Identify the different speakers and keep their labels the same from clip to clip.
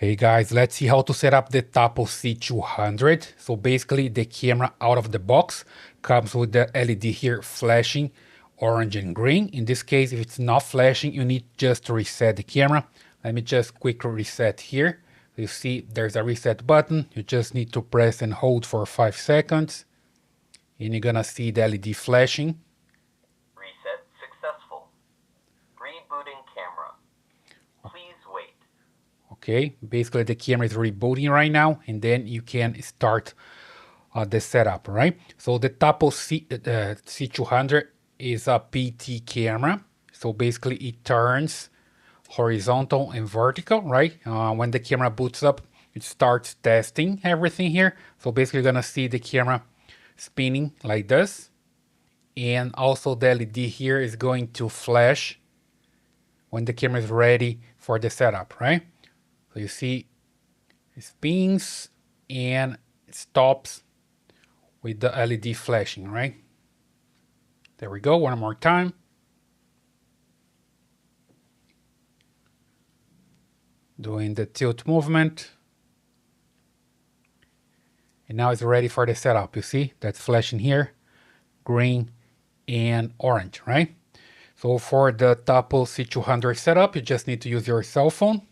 Speaker 1: Hey guys, let's see how to set up the Tapo C200. So basically the camera out of the box comes with the LED here flashing orange and green. In this case, if it's not flashing, you need just to reset the camera. Let me just quickly reset here. You see there's a reset button. You just need to press and hold for 5 seconds. And you're gonna see the LED flashing.
Speaker 2: Reset successful. Rebooting camera. Please wait.
Speaker 1: Okay, basically the camera is rebooting right now, and then you can start the setup, right? So the Tapo C200 is a PT camera. So basically it turns horizontal and vertical, right? When the camera boots up, it starts testing everything here. So basically you're gonna see the camera spinning like this. And also the LED here is going to flash when the camera is ready for the setup, right? So you see it spins and it stops with the LED flashing, right? There we go, one more time. Doing the tilt movement. And now it's ready for the setup. You see, that's flashing here, green and orange, right? So for the Tapo C200 setup, you just need to use your cell phone.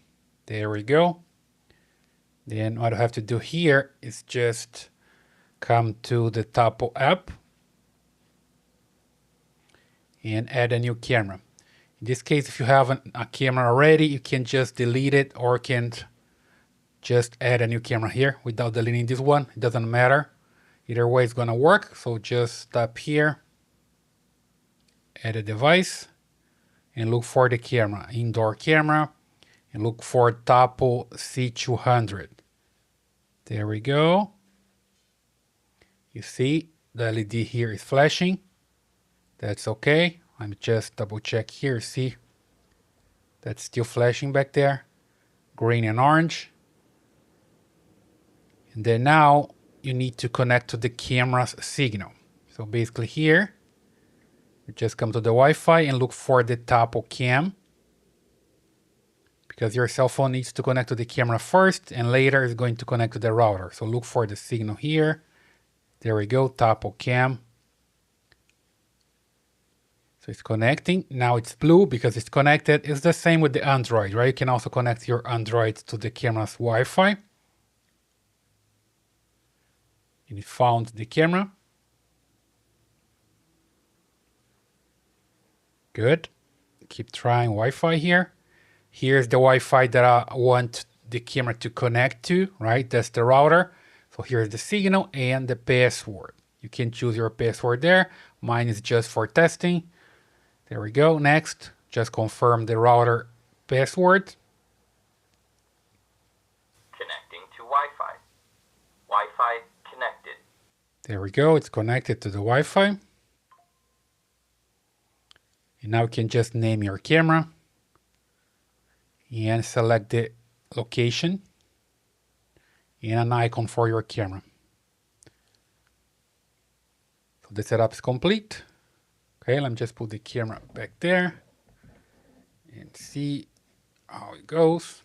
Speaker 1: There we go. Then what I have to do here is just come to the Tapo app and add a new camera. In this case, if you have a camera already, you can just delete it or can just add a new camera here without deleting this one. It doesn't matter. Either way, it's gonna work. So just tap here, add a device, and look for the camera, indoor camera, and look for Tapo C200. There we go. You see the LED here is flashing. That's okay. Let me just double check here. See, that's still flashing back there, green and orange. And then now you need to connect to the camera's signal. So basically here, you just come to the Wi-Fi and look for the Tapo Cam, because your cell phone needs to connect to the camera first and later is going to connect to the router. So look for the signal here. There we go, Tapo Cam. So it's connecting. Now it's blue because it's connected. It's the same with the Android, right? You can also connect your Android to the camera's Wi-Fi. And it found the camera. Good. Keep trying Wi-Fi here. Here's the Wi-Fi that I want the camera to connect to, right? That's the router. So here's the signal and the password. You can choose your password there. Mine is just for testing. There we go. Next, just confirm the router password.
Speaker 2: Connecting to Wi-Fi. Wi-Fi connected.
Speaker 1: There we go. It's connected to the Wi-Fi. And now you can just name your camera and select the location and an icon for your camera. So the setup is complete. Okay, let me just put the camera back there and see how it goes.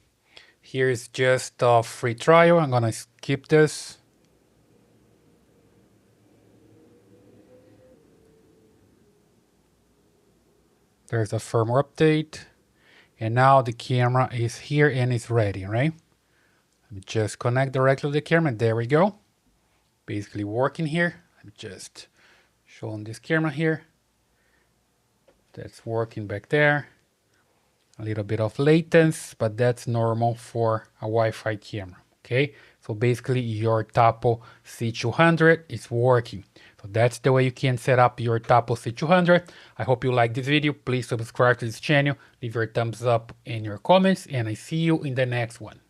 Speaker 1: Here's just a free trial. I'm gonna skip this. There's a firmware update. And now the camera is here and it's ready, right? Let me just connect directly to the camera. There we go. Basically working here. Let me just show on this camera here. That's working back there. A little bit of latency, but that's normal for a Wi-Fi camera, okay? So basically your Tapo C200 is working. So that's the way you can set up your Tapo C200. I hope you like this video. Please subscribe to this channel, leave your thumbs up and your comments, and I see you in the next one.